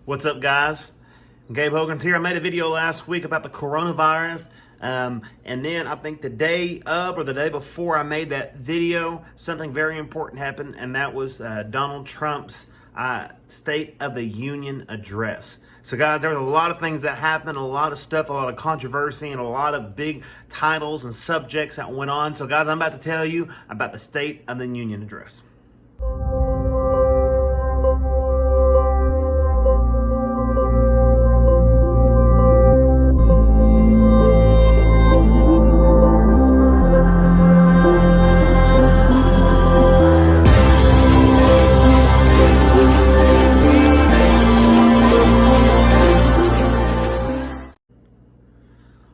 What's up, guys? Gabe Hogan's here. I made a video last week about the coronavirus. And then I think the day of or the day before I made that video, something very important happened, and that was Donald Trump's State of the Union address. So guys, there was a lot of things that happened, a lot of stuff, a lot of controversy, and a lot of big titles and subjects that went on. So guys, I'm about to tell you about the State of the Union address.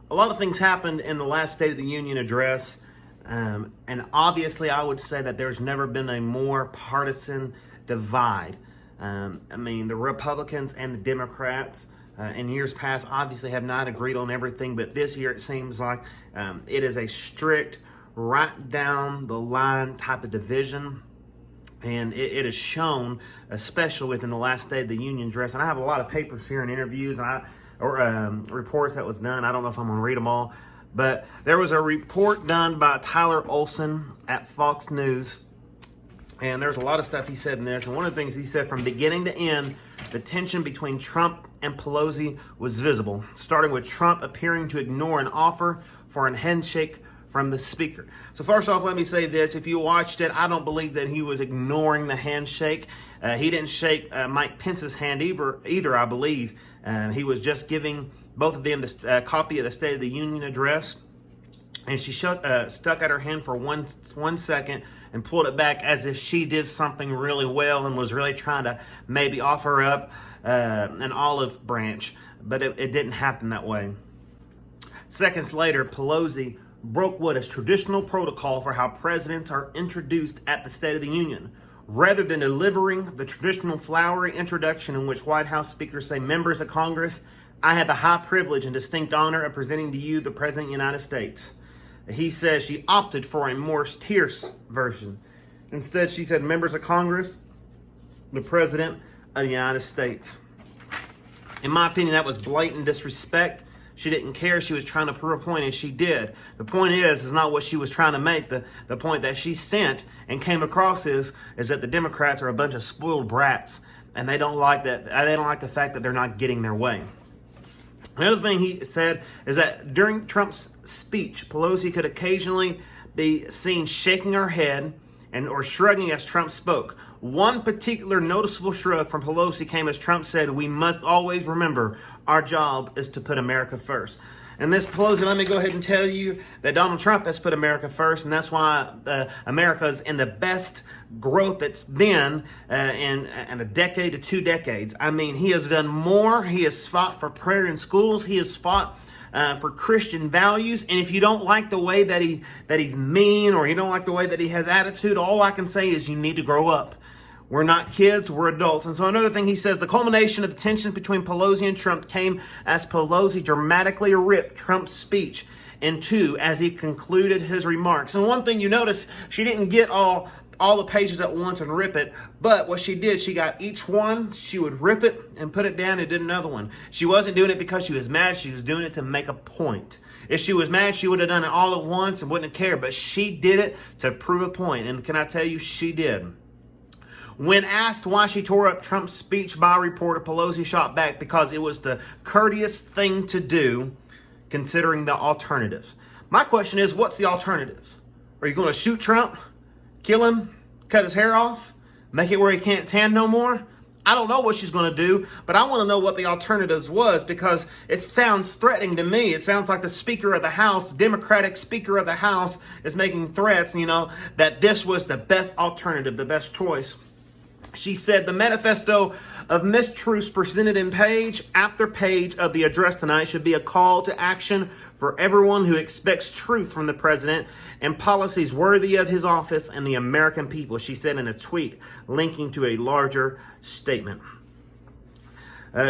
A lot of things happened in the last State of the Union address, and obviously I would say that there's never been a more partisan divide. The Republicans and the Democrats in years past obviously have not agreed on everything, but this year it seems like it is a strict, right down the line type of division. And it is shown, especially within the last State of the Union address. And I have a lot of papers here and interviews and reports that was done. I don't know if I'm going to read them all. But there was a report done by Tyler Olson at Fox News. And there's a lot of stuff he said in this. And one of the things he said, from beginning to end, the tension between Trump and Pelosi was visible, starting with Trump appearing to ignore an offer for a handshake from the speaker. So first off, let me say this. If you watched it, I don't believe that he was ignoring the handshake. He didn't shake Mike Pence's hand either, I believe. He was just giving both of them a copy of the State of the Union address. And she stuck out her hand for one second and pulled it back as if she did something really well and was really trying to maybe offer up an olive branch. But it didn't happen that way. Seconds later, Pelosi broke what is traditional protocol for how presidents are introduced at the State of the Union. Rather than delivering the traditional flowery introduction in which White House speakers say, "Members of Congress, I have the high privilege and distinct honor of presenting to you the President of the United States." He says she opted for a more terse version. Instead, she said, "Members of Congress, the President of the United States." In my opinion, that was blatant disrespect. She didn't care. She was trying to prove a point, and she did. The point is not what she was trying to make. The point that she sent and came across is that the Democrats are a bunch of spoiled brats, and they don't like that. They don't like the fact that they're not getting their way. Another thing he said is that during Trump's speech, Pelosi could occasionally be seen shaking her head or shrugging as Trump spoke. One particular noticeable shrug from Pelosi came as Trump said, "We must always remember our job is to put America first." And this, Pelosi, let me go ahead and tell you that Donald Trump has put America first, and that's why America is in the best growth it's been in a decade to 2 decades. I mean, he has done more. He has fought for prayer in schools. He has fought for Christian values. And if you don't like the way that he's mean, or you don't like the way that he has attitude, all I can say is you need to grow up. We're not kids, we're adults. And so another thing he says, the culmination of the tension between Pelosi and Trump came as Pelosi dramatically ripped Trump's speech in two as he concluded his remarks. And one thing you notice, she didn't get all the pages at once and rip it, but what she did, she got each one, she would rip it and put it down and did another one. She wasn't doing it because she was mad, she was doing it to make a point. If she was mad, she would have done it all at once and wouldn't have cared, but she did it to prove a point. And can I tell you, she did. When asked why she tore up Trump's speech by a reporter, Pelosi shot back because it was the courteous thing to do, considering the alternatives. My question is, what's the alternatives? Are you going to shoot Trump, kill him, cut his hair off, make it where he can't tan no more? I don't know what she's going to do, but I want to know what the alternatives was, because it sounds threatening to me. It sounds like the Speaker of the House, the Democratic Speaker of the House, is making threats, that this was the best alternative, the best choice. She said the manifesto of mistruths presented in page after page of the address tonight should be a call to action for everyone who expects truth from the president and policies worthy of his office and the American people, she said in a tweet linking to a larger statement.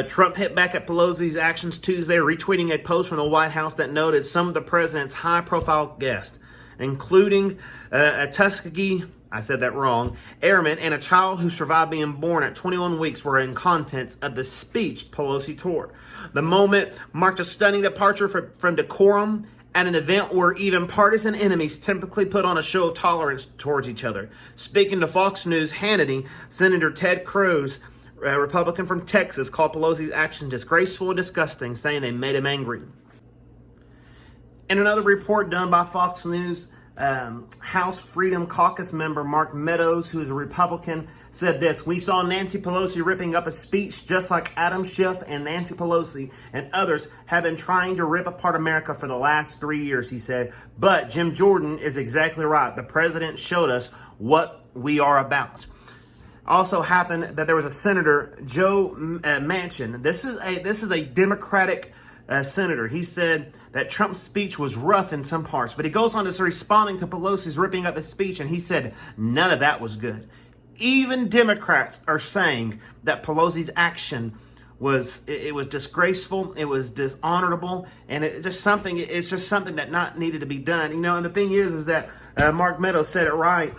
Trump hit back at Pelosi's actions Tuesday, retweeting a post from the White House that noted some of the president's high-profile guests, including a Tuskegee I said that wrong, airmen and a child who survived being born at 21 weeks were in contents of the speech Pelosi tore. The moment marked a stunning departure from decorum at an event where even partisan enemies typically put on a show of tolerance towards each other. Speaking to Fox News, Hannity, Senator Ted Cruz, a Republican from Texas, called Pelosi's action disgraceful and disgusting, saying they made him angry. In another report done by Fox News, House Freedom Caucus member Mark Meadows, who is a Republican, said this: "We saw Nancy Pelosi ripping up a speech just like Adam Schiff and Nancy Pelosi and others have been trying to rip apart America for the last 3 years," he said. "But Jim Jordan is exactly right. The president showed us what we are about." Also happened that there was a senator, Joe Manchin. This is a Democratic senator. He said that Trump's speech was rough in some parts, but he goes on to responding to Pelosi's ripping up his speech, and he said none of that was good. Even Democrats are saying that Pelosi's action was disgraceful, it was dishonorable, and it's just something that not needed to be done. And the thing is that Mark Meadows said it right,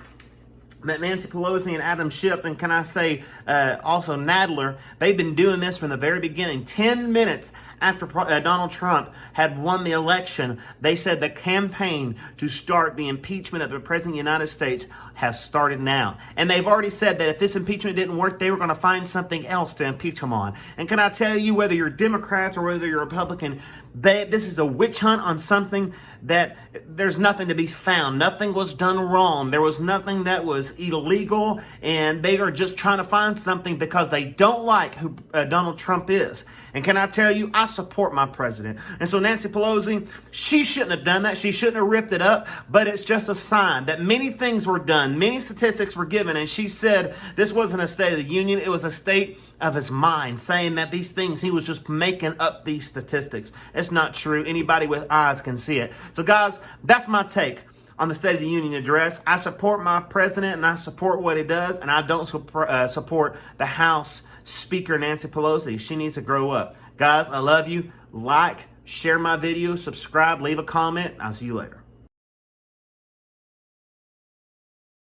that Nancy Pelosi and Adam Schiff, and can I say also Nadler, they've been doing this from the very beginning. 10 minutes after Donald Trump had won the election, they said the campaign to start the impeachment of the President of the United States has started now. And they've already said that if this impeachment didn't work, they were going to find something else to impeach him on. And can I tell you, whether you're Democrats or whether you're Republican, this is a witch hunt on something that there's nothing to be found. Nothing was done wrong. There was nothing that was illegal, and they are just trying to find something because they don't like who Donald Trump is. And can I tell you, I support my president. And so Nancy Pelosi, she shouldn't have done that. She shouldn't have ripped it up, but it's just a sign that many things were done. Many statistics were given, and she said this wasn't a State of the Union. It was a state of his mind, saying that these things, he was just making up these statistics. It's not true. Anybody with eyes can see it. So guys, that's my take on the State of the Union address. I support my president, and I support what he does, and I don't support the House Speaker, Nancy Pelosi. She needs to grow up. Guys, I love you. Like, share my video, subscribe, leave a comment. I'll see you later.